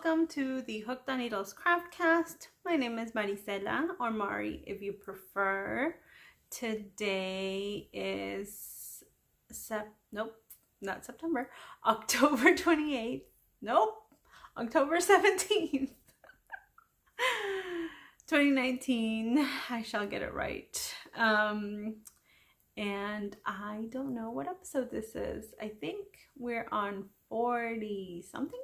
welcome to the Hooked on Needles Craftcast. My name is Maricela, or Mari if you prefer. Today is October 28th. October 17th. 2019. I shall get it right. And I don't know what episode this is. I think we're on 40 something.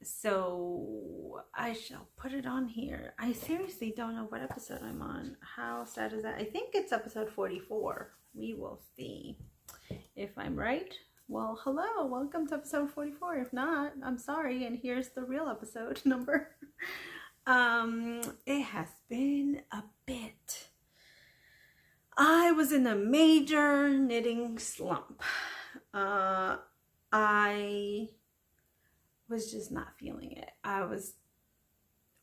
So I shall put it on here. I seriously don't know what episode I'm on. How sad is that? I think it's episode 44. We will see if I'm right. Well, hello, welcome to episode 44. If not, I'm sorry, and here's the real episode number. It has been a bit. I was in a major knitting slump. I was just not feeling it. I was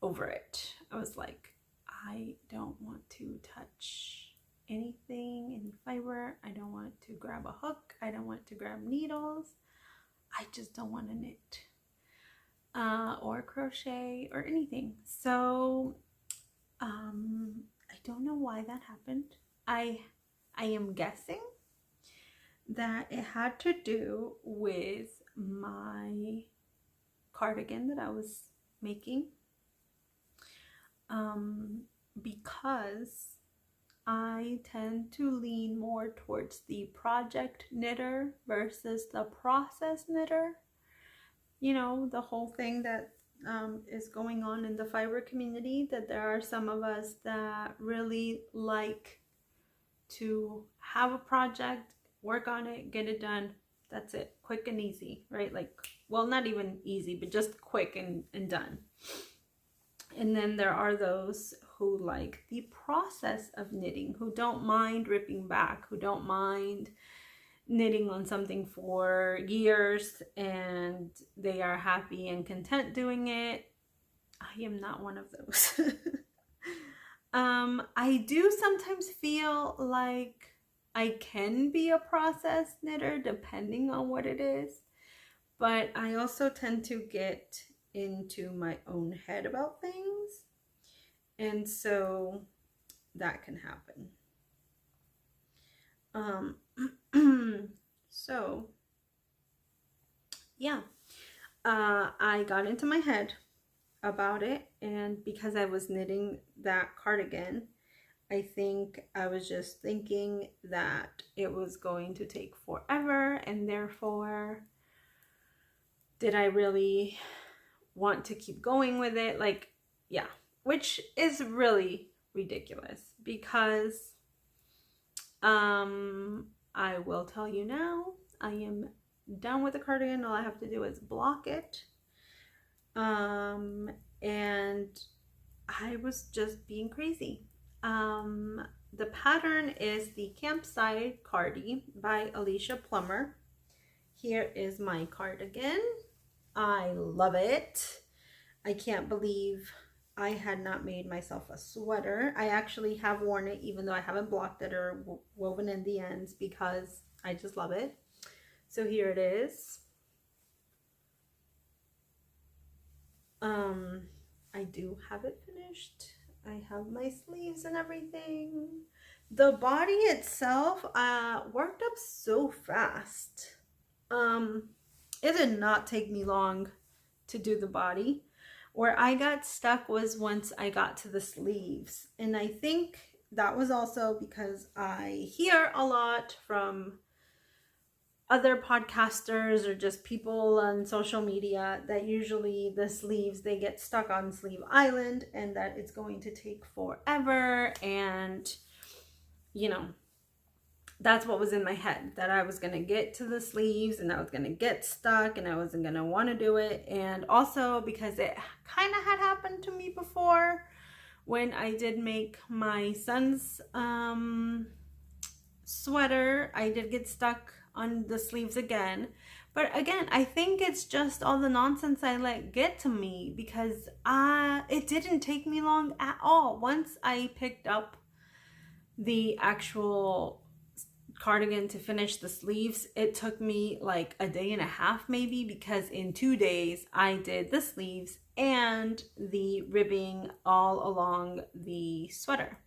over it. I was like, I don't want to touch anything, any fiber. I don't want to grab a hook. I don't want to grab needles. I just don't want to knit or crochet or anything. So I don't know why that happened. I am guessing that it had to do with my cardigan that I was making, because I tend to lean more towards the project knitter versus the process knitter. You know, the whole thing that is going on in the fiber community, that there are some of us that really like to have a project, work on it, get it done. That's it. Quick and easy, right? Like, well, not even easy, but just quick and done. And then there are those who like the process of knitting, who don't mind ripping back, who don't mind knitting on something for years, and they are happy and content doing it. I am not one of those. I do sometimes feel like I can be a process knitter depending on what it is, but I also tend to get into my own head about things, and so that can happen. So yeah, I got into my head about it, and because I was knitting that cardigan, I think I was just thinking that it was going to take forever, and therefore, did I really want to keep going with it? Like, yeah, which is really ridiculous, because I will tell you now, I am done with the cardigan. All I have to do is block it. And I was just being crazy. The pattern is the CAMPSIDE CARDI by Alicia Plummer. Here is my cardigan. I love it. I can't believe I had not made myself a sweater. I actually have worn it even though I haven't blocked it or woven in the ends, because I just love it. So here it is. I do have it finished. I have my sleeves and everything. The body itself worked up so fast. It did not take me long to do the body. Where I got stuck was once I got to the sleeves, and I think that was also because I hear a lot from other podcasters or just people on social media that usually the sleeves, they get stuck on Sleeve Island, and that it's going to take forever. And you know, that's what was in my head, that I was going to get to the sleeves and I was going to get stuck and I wasn't going to want to do it. And also because it kind of had happened to me before when I did make my son's sweater. I did get stuck on the sleeves again. But again, I think it's just all the nonsense I let get to me, because it didn't take me long at all. Once I picked up the actual cardigan to finish the sleeves, it took me like a day and a half maybe, because in 2 days I did the sleeves and the ribbing all along the sweater.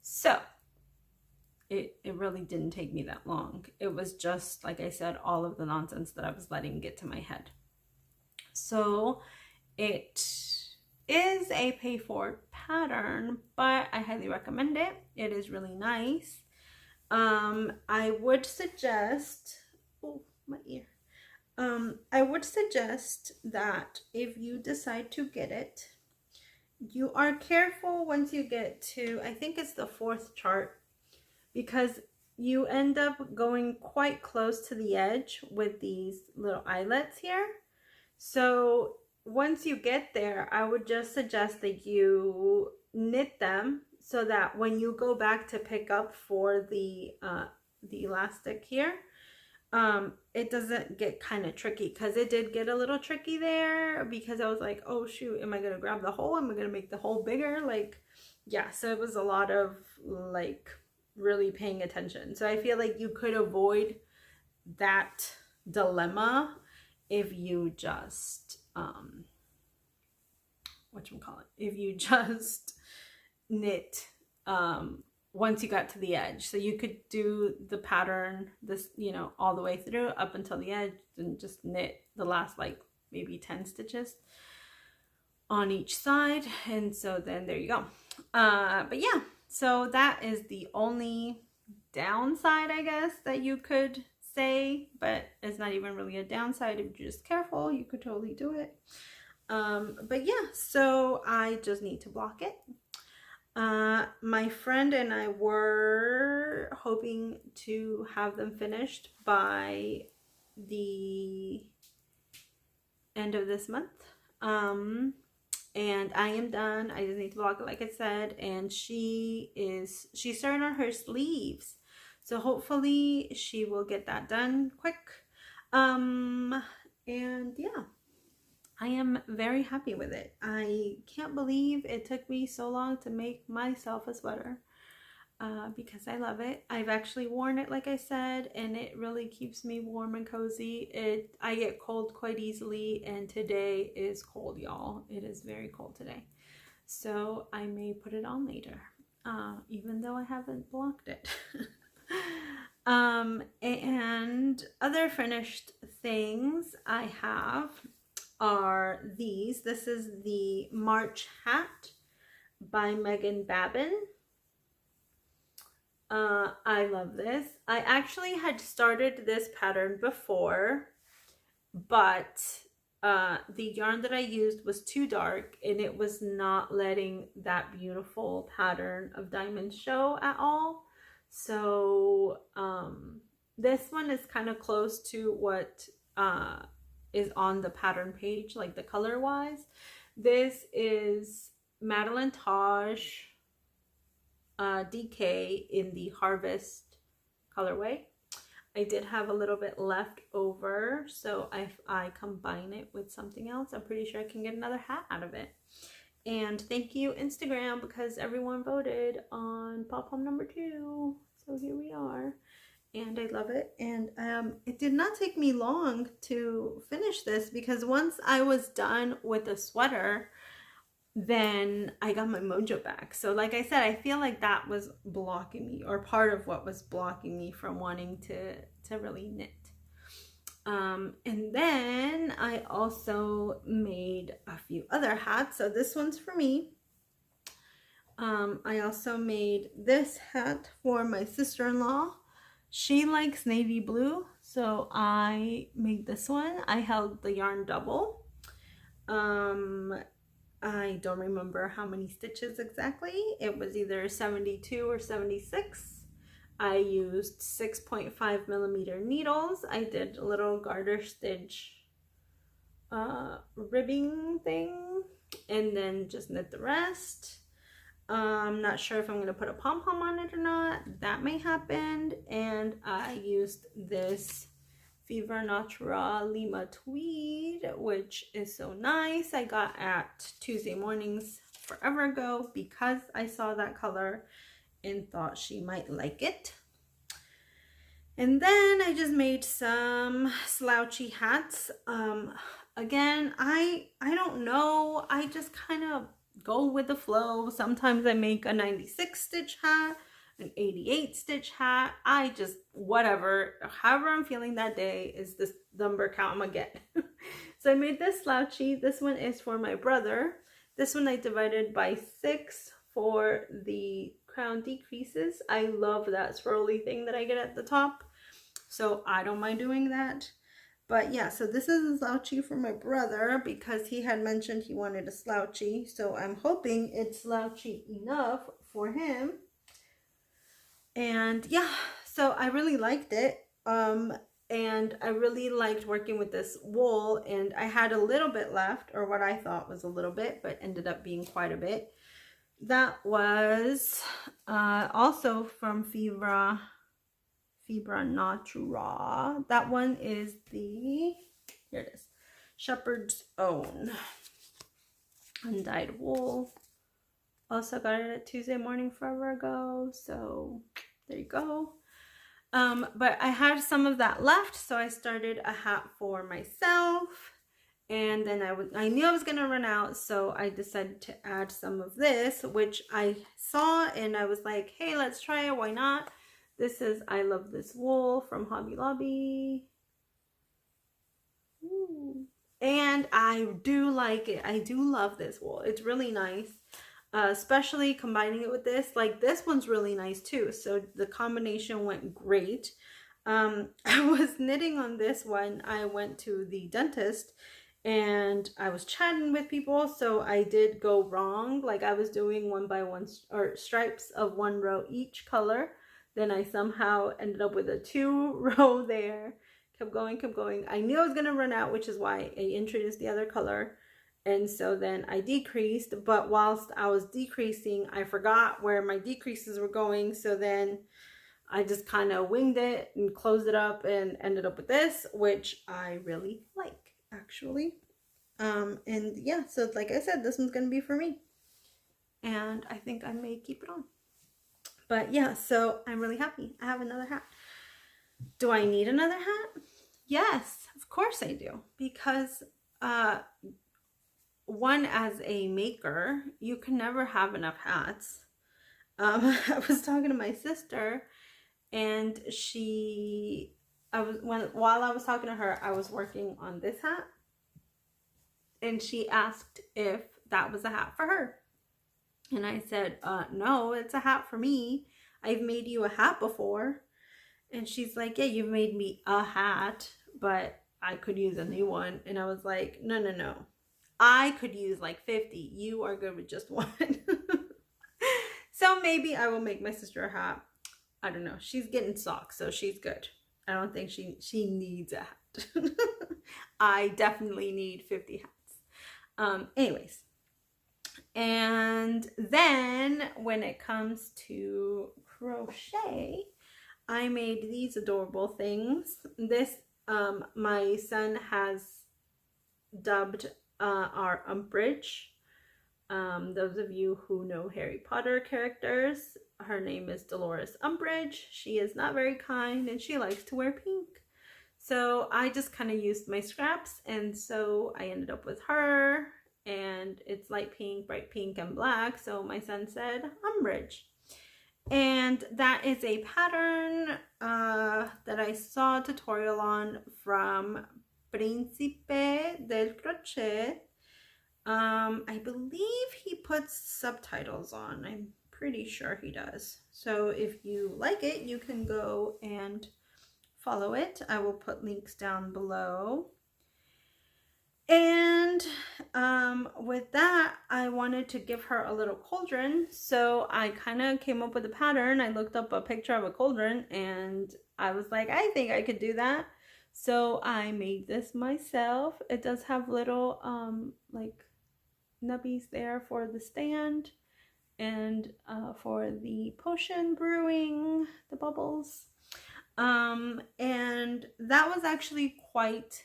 So it really didn't take me that long. It was just, like I said, all of the nonsense that I was letting get to my head. So it is a pay for it pattern, but I highly recommend it. It is really nice. I would suggest, oh, my ear. I would suggest that if you decide to get it, you are careful once you get to, I think it's the 4th chart, because you end up going quite close to the edge with these little eyelets here. So once you get there, I would just suggest that you knit them so that when you go back to pick up for the elastic here, it doesn't get kind of tricky, because it did get a little tricky there, because I was like, oh shoot, am I gonna grab the hole? Am I gonna make the hole bigger? Like, yeah, so it was a lot of like really paying attention. So I feel like you could avoid that dilemma if you just if you just knit once you got to the edge. So you could do the pattern, this, you know, all the way through up until the edge, and just knit the last like maybe 10 stitches on each side. And so then there you go. But yeah, so that is the only downside, I guess, that you could say, but it's not even really a downside. If you're just careful, you could totally do it. But yeah, so I just need to block it. My friend and I were hoping to have them finished by the end of this month. And I am done. I just need to block it, like I said, and she's starting on her sleeves. So hopefully she will get that done quick. And yeah, I am very happy with it. I can't believe it took me so long to make myself a sweater, because I love it. I've actually worn it, like I said, and it really keeps me warm and cozy. I get cold quite easily, and today is cold, y'all. It is very cold today. So I may put it on later, even though I haven't blocked it. And other finished things I have are these. This is the March hat by Megan Babin. I love this. I actually had started this pattern before, but the yarn that I used was too dark, and it was not letting that beautiful pattern of diamonds show at all. So this one is kind of close to what is on the pattern page, like the color wise. This is Madeline Taj DK in the Harvest colorway. I did have a little bit left over, so if I combine it with something else, I'm pretty sure I can get another hat out of it. And thank you, Instagram, because everyone voted on pom-pom number 2. So here we are. And I love it. And it did not take me long to finish this, because once I was done with the sweater, then I got my mojo back. So like I said, I feel like that was blocking me, or part of what was blocking me from wanting to really knit. And then I also made a few other hats. So this one's for me. I also made this hat for my sister-in-law. She likes navy blue, so I made this one. I held the yarn double. I don't remember how many stitches exactly. It was either 72 or 76. I used 6.5 millimeter needles. I did a little garter stitch ribbing thing, and then just knit the rest. I'm not sure if I'm going to put a pom-pom on it or not. That may happen. And I used this Fever Natural Lima tweed, which is so nice. I got at Tuesday Mornings forever ago because I saw that color and thought she might like it. And then I just made some slouchy hats. Again, I don't know. I just kind of go with the flow. Sometimes I make a 96 stitch hat, an 88 stitch hat. I just, whatever, however I'm feeling that day is this number count I'm gonna get. So I made this slouchy. This one is for my brother. This one I divided by 6 for the crown decreases. I love that swirly thing that I get at the top, so I don't mind doing that. But yeah, so this is a slouchy for my brother because he had mentioned he wanted a slouchy, so I'm hoping it's slouchy enough for him. And yeah, so I really liked it. And I really liked working with this wool, and I had a little bit left, or what I thought was a little bit, but ended up being quite a bit. That was also from Fibra Natura. That one is the, here it is, Shepherd's Own undyed wool. Also got it at Tuesday Morning forever ago, so there you go. But I had some of that left, so I started a hat for myself, and then I knew I was gonna run out, so I decided to add some of this, which I saw and I was like, hey, let's try it, why not? This is I Love This Wool from Hobby Lobby. Ooh. And I do like it. I do love this wool. It's really nice. Especially combining it with this. Like, this one's really nice too. So the combination went great. I was knitting on this when I went to the dentist, and I was chatting with people, so I did go wrong. Like, I was doing 1 by 1 or stripes of 1 row each color. Then I somehow ended up with a 2 row there. Kept going. I knew I was gonna run out, which is why I introduced the other color. And so then I decreased, but whilst I was decreasing, I forgot where my decreases were going. So then I just kind of winged it and closed it up and ended up with this, which I really like, actually. And yeah, so like I said, this one's going to be for me. And I think I may keep it on. But yeah, so I'm really happy. I have another hat. Do I need another hat? Yes, of course I do. Because, one, as a maker, you can never have enough hats. I was talking to my sister, and while I was talking to her, I was working on this hat, and she asked if that was a hat for her. And I said, no, it's a hat for me. I've made you a hat before. And she's like, yeah, you've made me a hat, but I could use a new one. And I was like, no. I could use like 50. You are good with just one. So maybe I will make my sister a hat. I don't know. She's getting socks, so she's good. I don't think she needs a hat. I definitely need 50 hats. Anyways. And then when it comes to crochet, I made these adorable things. This, my son has dubbed our Umbridge. Those of you who know Harry Potter characters, her name is Dolores Umbridge. She is not very kind, and she likes to wear pink. So I just kind of used my scraps, and so I ended up with her, and it's light pink, bright pink, and black. So my son said Umbridge. And that is a pattern that I saw a tutorial on from Príncipe del Crochet. I believe he puts subtitles on. I'm pretty sure he does. So if you like it, you can go and follow it. I will put links down below. And with that, I wanted to give her a little cauldron. So I kind of came up with a pattern. I looked up a picture of a cauldron, and I was like, I think I could do that. So I made this myself. It does have little like nubbies there for the stand, and for the potion brewing, the bubbles. And that was actually quite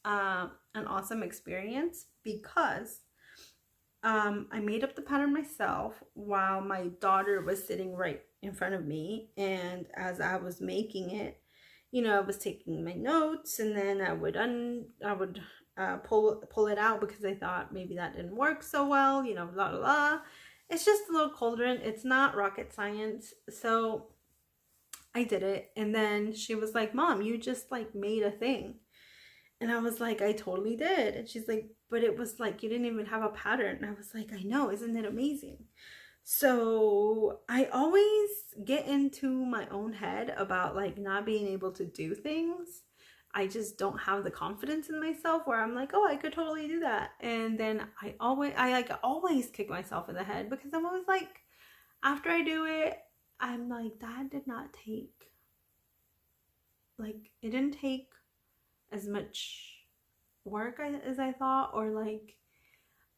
an awesome experience, because I made up the pattern myself while my daughter was sitting right in front of me, and as I was making it, you know, I was taking my notes, and then I would pull it out because I thought maybe that didn't work so well, you know, blah blah blah. It's just a little cauldron. It's not rocket science. So I did it, and then she was like, "Mom, you just like made a thing." And I was like, "I totally did." And she's like, "But it was like you didn't even have a pattern." And I was like, "I know, isn't it amazing?" So I always get into my own head about like not being able to do things. I just don't have the confidence in myself where I'm like, "Oh, I could totally do that." And then I always kick myself in the head because I'm always like, after I do it, I'm like, that did not take, like, it didn't take as much work as I thought, or like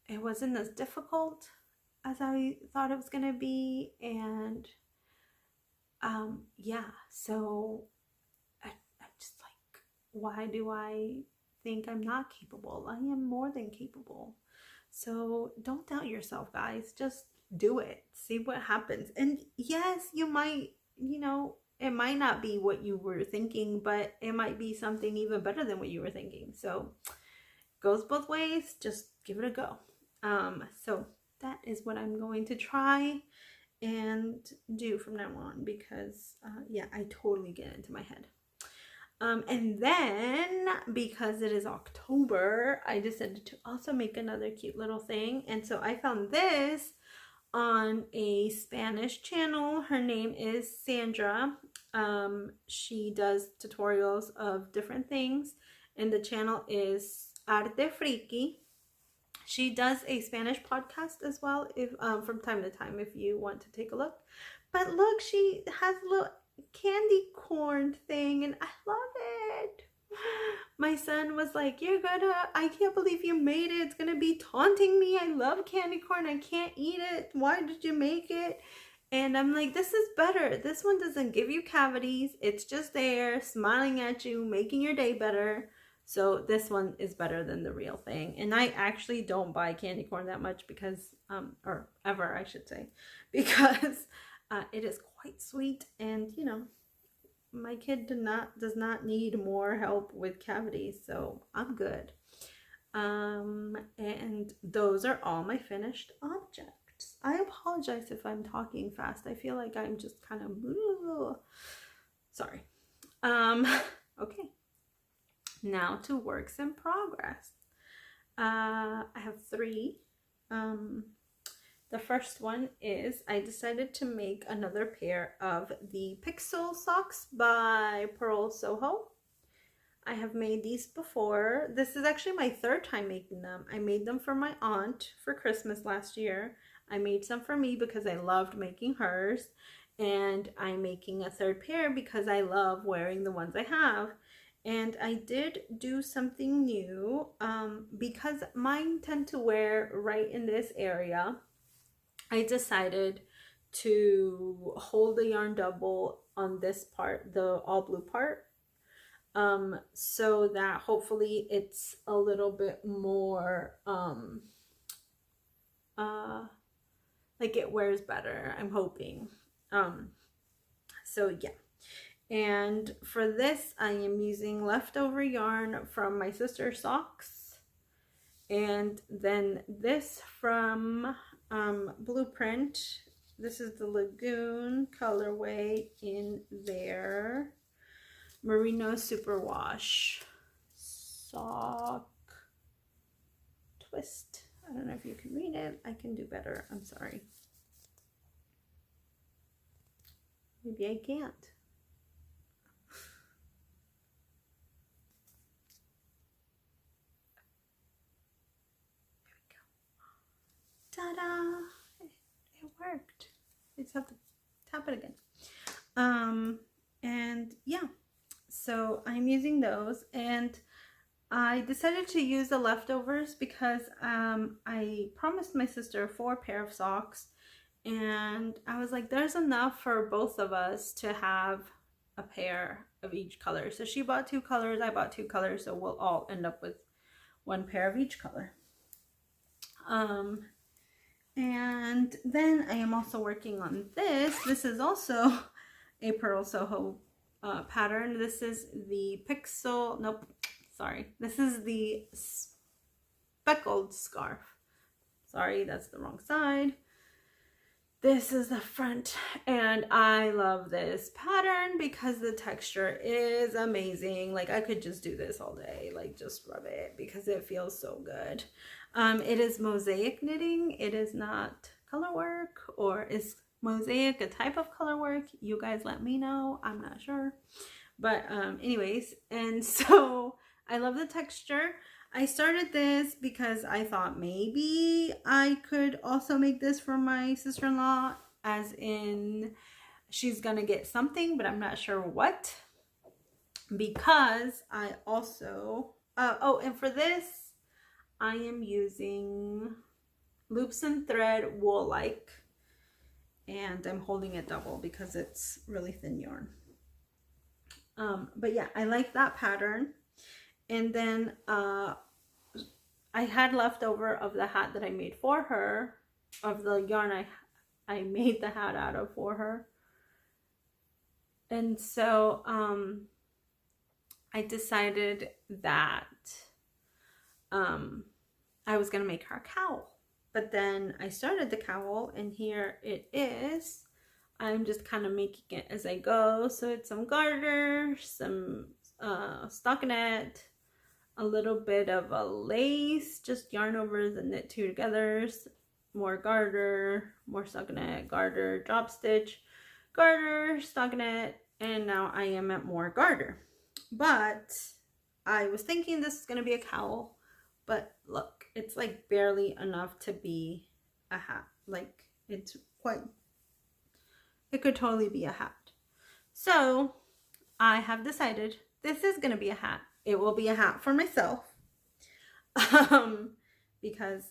it wasn't as difficult as I thought it was gonna be. And yeah, so I'm just like, why do I think I'm not capable? I am more than capable. So don't doubt yourself, guys. Just do it. See what happens. And yes, you might, you know, it might not be what you were thinking, but it might be something even better than what you were thinking. So goes both ways. Just give it a go. So that is what I'm going to try and do from now on, because yeah, I totally get into my head. And then because it is October, I decided to also make another cute little thing. And so I found this on a Spanish channel. Her name is Sandra. She does tutorials of different things, and the channel is Arte Friki. She does a Spanish podcast as well, if from time to time, if you want to take a look. But look, she has a little candy corn thing, and I love it. My son was like, I can't believe you made it. It's gonna be taunting me. I love candy corn. I can't eat it. Why did you make it? And I'm like, this is better. This one doesn't give you cavities. It's just there, smiling at you, making your day better. So this one is better than the real thing. And I actually don't buy candy corn that much because, or ever I should say, because it is quite sweet, and you know, my kid does not need more help with cavities, so I'm good. And those are all my finished objects. I apologize if I'm talking fast. I feel like I'm just kind of sorry. Okay. Now to works in progress. I have 3. The first one is I decided to make another pair of the Pixel socks by Pearl Soho. I have made these before. This is actually my 3rd time making them. I made them for my aunt for Christmas last year. I made some for me because I loved making hers. And I'm making a 3rd pair because I love wearing the ones I have. And I did do something new because mine tend to wear right in this area. I decided to hold the yarn double on this part, the all blue part, so that hopefully it's a little bit more like it wears better, I'm hoping. So yeah. And for this, I am using leftover yarn from my sister's socks, and then this from Blueprint. This is the Lagoon colorway in their Merino Superwash sock twist. I don't know if you can read it. I can do better. I'm sorry. Maybe I can't. Ta-da! It worked. I just have to tap it again. And yeah, so I'm using those, and I decided to use the leftovers because I promised my sister 4 pair of socks, and I was like, there's enough for both of us to have a pair of each color. So she bought 2 colors, I bought 2 colors, so we'll all end up with 1 pair of each color. And then I am also working on this. This is also a Pearl Soho pattern. This is the pixel, nope, sorry. This is the speckled scarf. Sorry, that's the wrong side. This is the front, and I love this pattern because the texture is amazing. Like, I could just do this all day, like just rub it because it feels so good. It is mosaic knitting. It is not color work, or is mosaic a type of color work? You guys let me know. I'm not sure. But anyways, and so I love the texture. I started this because I thought maybe I could also make this for my sister-in-law, as in she's gonna get something, but I'm not sure what, because I also, oh, and for this, I am using Loops and Thread Wool-like, and I'm holding it double because it's really thin yarn. But yeah, I like that pattern. And then I had leftover of the hat that I made for her, of the yarn I made the hat out of for her. And so I decided that I was going to make her a cowl. But then I started the cowl, and here it is. I'm just kind of making it as I go. So it's some garter, some stockinette, a little bit of a lace, just yarn overs and knit two togethers, more garter, more stockinette, garter, drop stitch, garter, stockinette, and now I am at more garter. But I was thinking this is going to be a cowl, but look, it's like barely enough to be a hat. Like, it's quite, it could totally be a hat. So I have decided this is going to be a hat. It will be a hat for myself, because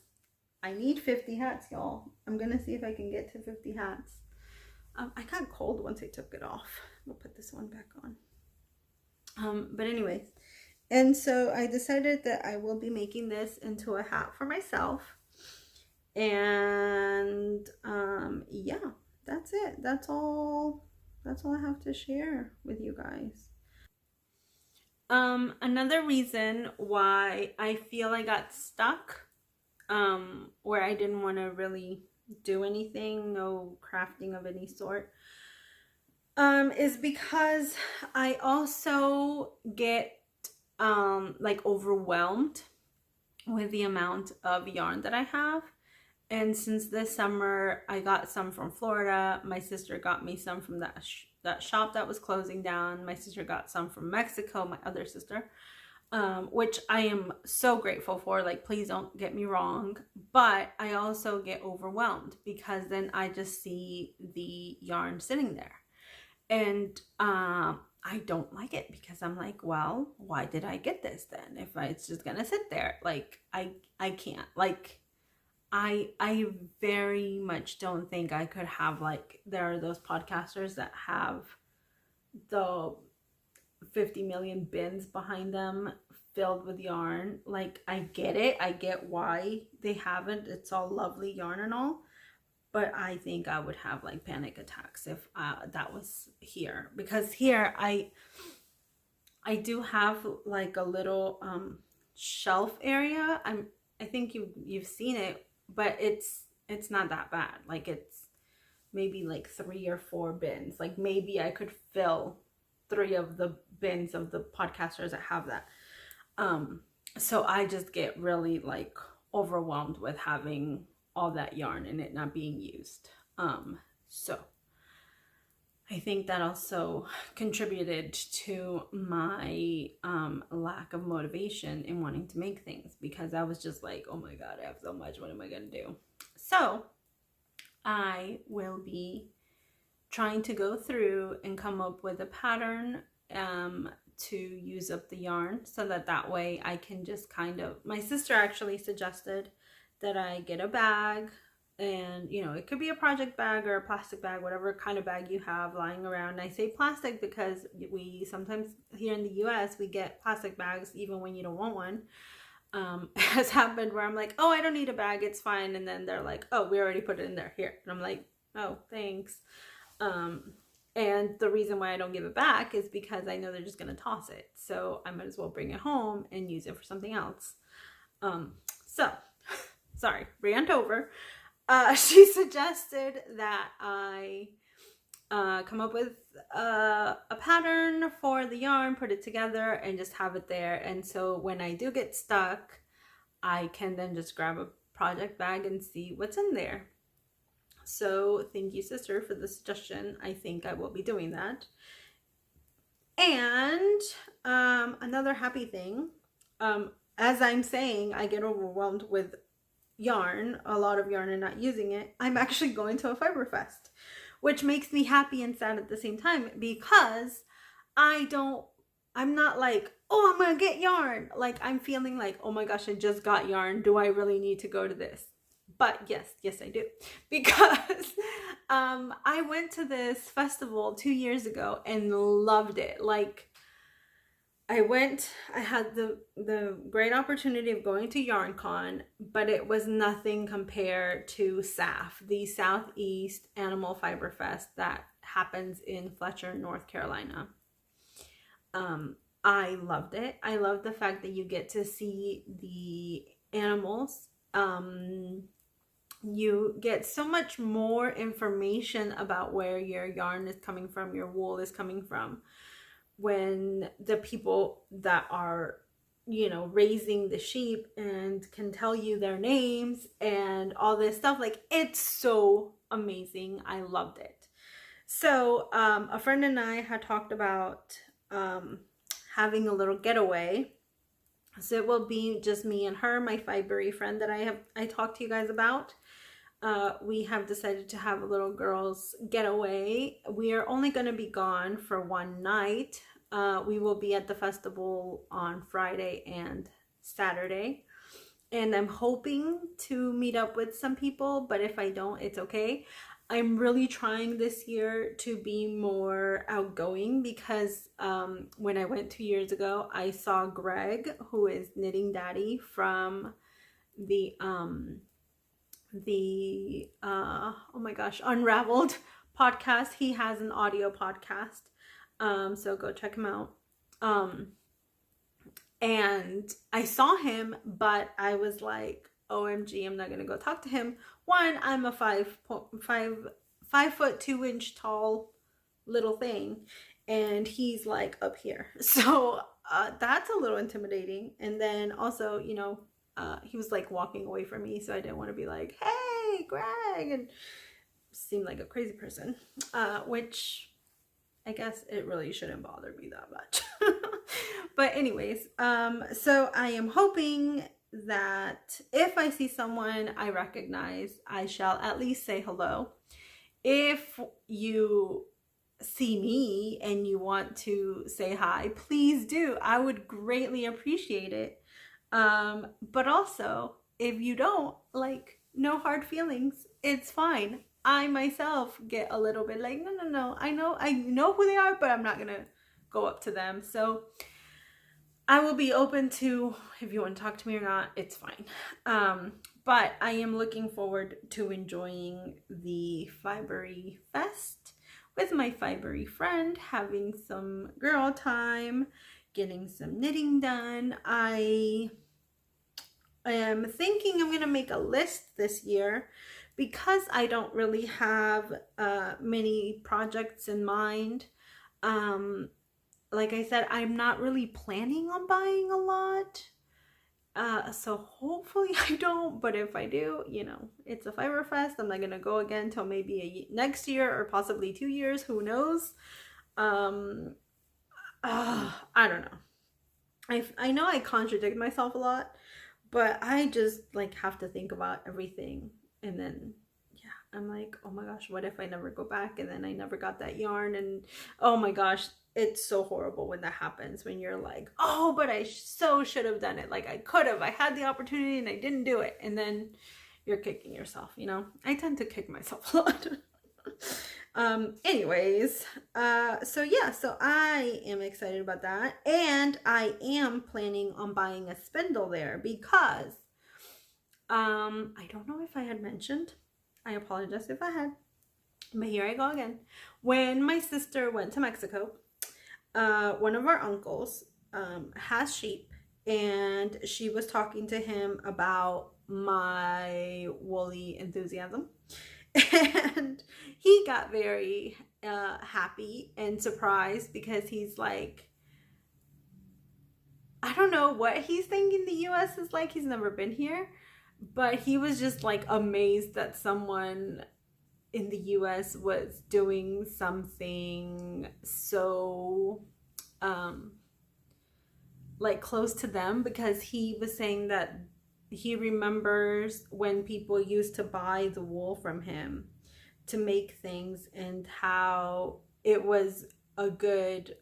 I need 50 hats, y'all. I'm going to see if I can get to 50 hats. I got cold once I took it off. We'll put this one back on. But anyways, and so I decided that I will be making this into a hat for myself. And yeah, that's it. That's all I have to share with you guys. Another reason why I feel I got stuck, where I didn't want to really do anything, no crafting of any sort, is because I also get, like, overwhelmed with the amount of yarn that I have. And since this summer, I got some from Florida. My sister got me some from that shop that was closing down. My sister got some from Mexico, my other sister, which I am so grateful for. Like, please don't get me wrong. But I also get overwhelmed because then I just see the yarn sitting there. And I don't like it because I'm like, well, why did I get this then? If it's just gonna sit there, like, I can't. Like, I very much don't think I could have, like, there are those podcasters that have the 50 million bins behind them filled with yarn. Like, I get it. I get why they have it. It's all lovely yarn and all. But I think I would have, like, panic attacks if that was here. Because here I do have, like, a little shelf area. I think you've seen it. But it's not that bad. Like, it's maybe like 3 or 4 bins. Like, maybe I could fill 3 of the bins of the podcasters that have that. So I just get really, like, overwhelmed with having all that yarn and it not being used. So I think that also contributed to my lack of motivation in wanting to make things, because I was just like, oh my God, I have so much. What am I going to do? So I will be trying to go through and come up with a pattern to use up the yarn, so that way I can just kind of, my sister actually suggested that I get a bag. And, you know, it could be a project bag or a plastic bag, whatever kind of bag you have lying around. And I say plastic because we sometimes here in the US, we get plastic bags even when you don't want one. It has happened where I'm like, oh, I don't need a bag, it's fine. And then they're like, oh, we already put it in there, here. And I'm like, oh, thanks. And the reason why I don't give it back is because I know they're just going to toss it. So I might as well bring it home and use it for something else. So, sorry, rant over. She suggested that I come up with a pattern for the yarn, put it together, and just have it there. And so when I do get stuck, I can then just grab a project bag and see what's in there. So thank you, sister, for the suggestion. I think I will be doing that. And another happy thing, as I'm saying, I get overwhelmed with yarn, a lot of yarn, and not using it. I'm actually going to a Fiber Fest, which makes me happy and sad at the same time, because I'm not like, oh, I'm gonna get yarn. Like, I'm feeling like, oh my gosh, I just got yarn. Do I really need to go to this? But yes, I do. Because I went to this festival 2 years ago and loved it. Like, I had the great opportunity of going to YarnCon, but it was nothing compared to SAF, the Southeast Animal Fiber Fest that happens in Fletcher, North Carolina. I loved it. I love the fact that you get to see the animals. You get so much more information about where your yarn is coming from, your wool is coming from, when the people that are, you know, raising the sheep and can tell you their names and all this stuff. Like, it's so amazing. I loved it. So a friend and I had talked about having a little getaway. So it will be just me and her, my fibery friend that I talked to you guys about. We have decided to have a little girls getaway. We are only going to be gone for one night. We will be at the festival on Friday and Saturday. And I'm hoping to meet up with some people, but if I don't, it's okay. I'm really trying this year to be more outgoing, because when I went 2 years ago, I saw Greg, who is Knitting Daddy from the oh my gosh, Unraveled podcast. He has an audio podcast, so go check him out. And I saw him, but I was like, OMG, I'm not gonna go talk to him. One, I'm a 5'2" tall little thing, and he's like up here, so that's a little intimidating. And then also, you know, he was like walking away from me, so I didn't want to be like, hey, Greg, and seem like a crazy person, which I guess it really shouldn't bother me that much. But anyways, so I am hoping that if I see someone I recognize, I shall at least say hello. If you see me and you want to say hi, please do. I would greatly appreciate it. But also, if you don't, like, no hard feelings. It's fine. I myself get a little bit like, no. I know who they are, but I'm not gonna go up to them. So I will be open to, if you want to talk to me or not, it's fine. But I am looking forward to enjoying the Fibery Fest with my fibery friend, having some girl time, getting some knitting done. I am thinking I'm going to make a list this year, because I don't really have many projects in mind. Like I said, I'm not really planning on buying a lot. So hopefully I don't, but if I do, you know, it's a Fiber Fest. I'm not going to go again till maybe next year or possibly 2 years. Who knows? I don't know. I know I contradict myself a lot, but I just like have to think about everything. And then, yeah, I'm like, oh my gosh, what if I never go back? And then I never got that yarn. And oh my gosh, it's so horrible when that happens, when you're like, oh, but I so should have done it. Like, I could have, I had the opportunity and I didn't do it. And then you're kicking yourself, you know? I tend to kick myself a lot. Anyways, so yeah, so I am excited about that. And I am planning on buying a spindle there, because I don't know if I had mentioned, I apologize if I had, But here I go again. When my sister went to Mexico, one of our uncles has sheep, and she was talking to him about my woolly enthusiasm. And he got very happy and surprised, because he's like, I don't know what he's thinking the US is like. He's never been here. But he was just like amazed that someone in the US was doing something so like close to them, because he was saying that he remembers when people used to buy the wool from him to make things, and how it was a good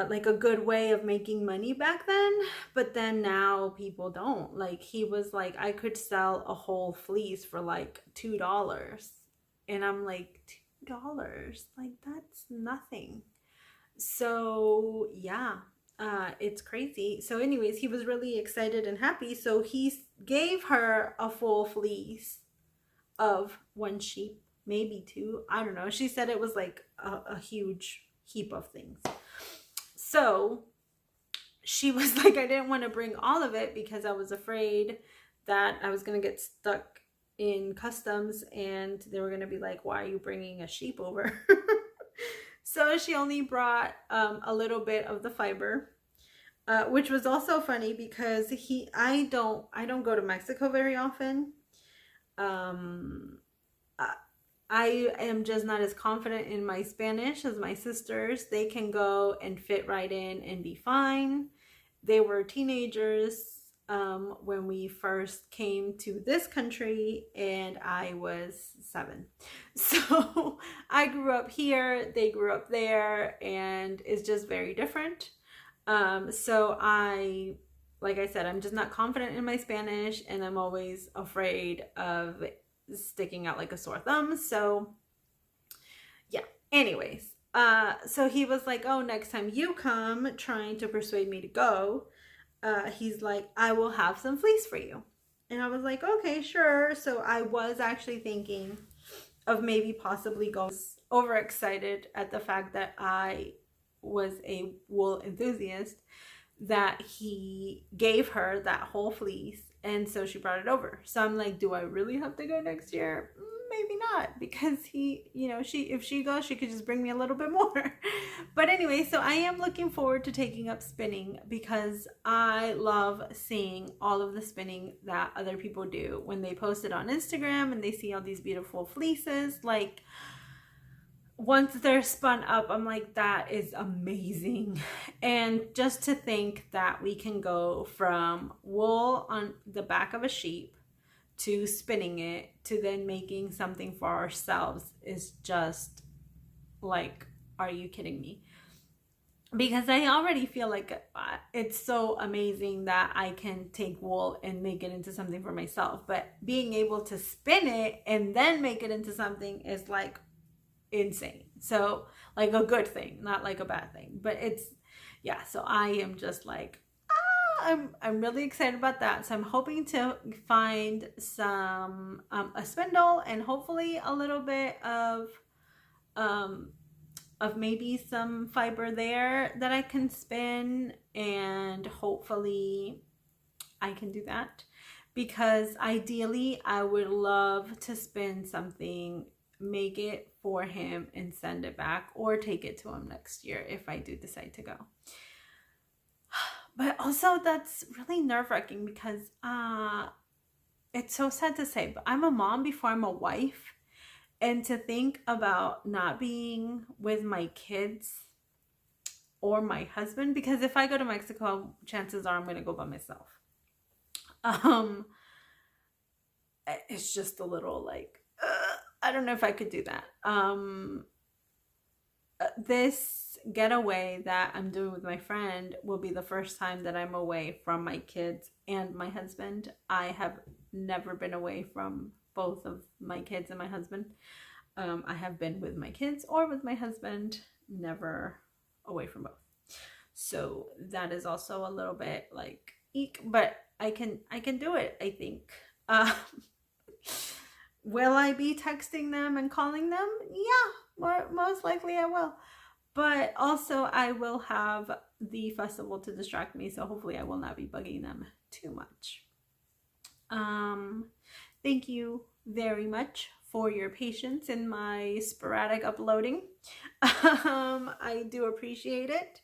like a good way of making money back then. But then now people don't. Like, he was like, I could sell a whole fleece for like $2, and I'm like, $2, like that's nothing. So yeah, it's crazy. So anyways, he was really excited and happy, so he gave her a full fleece of one sheep, maybe two, I don't know. She said it was like a huge heap of things. So she was like, I didn't want to bring all of it because I was afraid that I was going to get stuck in customs and they were going to be like, why are you bringing a sheep over? So she only brought a little bit of the fiber, which was also funny because I don't go to Mexico very often. I am just not as confident in my Spanish as my sisters. They can go and fit right in and be fine. They were teenagers when we first came to this country, and I was 7. So I grew up here, they grew up there, and it's just very different. So like I said, I'm just not confident in my Spanish, and I'm always afraid of sticking out like a sore thumb. So yeah, anyways, so he was like, oh, next time you come, trying to persuade me to go, he's like, I will have some fleece for you. And I was like, okay, sure. So I was actually thinking of maybe possibly going. Overexcited at the fact that I was a wool enthusiast, that he gave her that whole fleece, and so she brought it over. So I'm like, do I really have to go next year? Maybe not, because if she goes, she could just bring me a little bit more. But anyway, so I am looking forward to taking up spinning, because I love seeing all of the spinning that other people do when they post it on Instagram and they see all these beautiful fleeces. Like, once they're spun up, I'm like, that is amazing. And just to think that we can go from wool on the back of a sheep to spinning it to then making something for ourselves is just like, are you kidding me? Because I already feel like it's so amazing that I can take wool and make it into something for myself. But being able to spin it and then make it into something is like insane. So like a good thing, not like a bad thing. But it's, yeah, so I am just like, I'm really excited about that. So I'm hoping to find some a spindle, and hopefully a little bit of maybe some fiber there that I can spin, and hopefully I can do that, because ideally I would love to spin something, make it for him, and send it back, or take it to him next year if I do decide to go. But also that's really nerve-wracking, because it's so sad to say, but I'm a mom before I'm a wife. And to think about not being with my kids or my husband, because if I go to Mexico, chances are I'm going to go by myself. It's just a little like, I don't know if I could do that. This getaway that I'm doing with my friend will be the first time that I'm away from my kids and my husband. I have never been away from both of my kids and my husband. I have been with my kids or with my husband, never away from both. So that is also a little bit like eek, but I can do it, I think. Will I be texting them and calling them? Yeah, most likely I will. But also I will have the festival to distract me, so hopefully I will not be bugging them too much. Thank you very much for your patience in my sporadic uploading. I do appreciate it.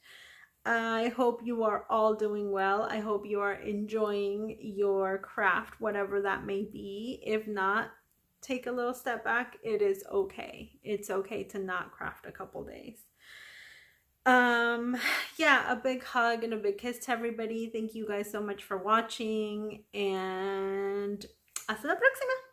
I hope you are all doing well. I hope you are enjoying your craft, whatever that may be. If not, take a little step back. It is okay. It's okay to not craft a couple days. Yeah, a big hug and a big kiss to everybody. Thank you guys so much for watching, and hasta la próxima.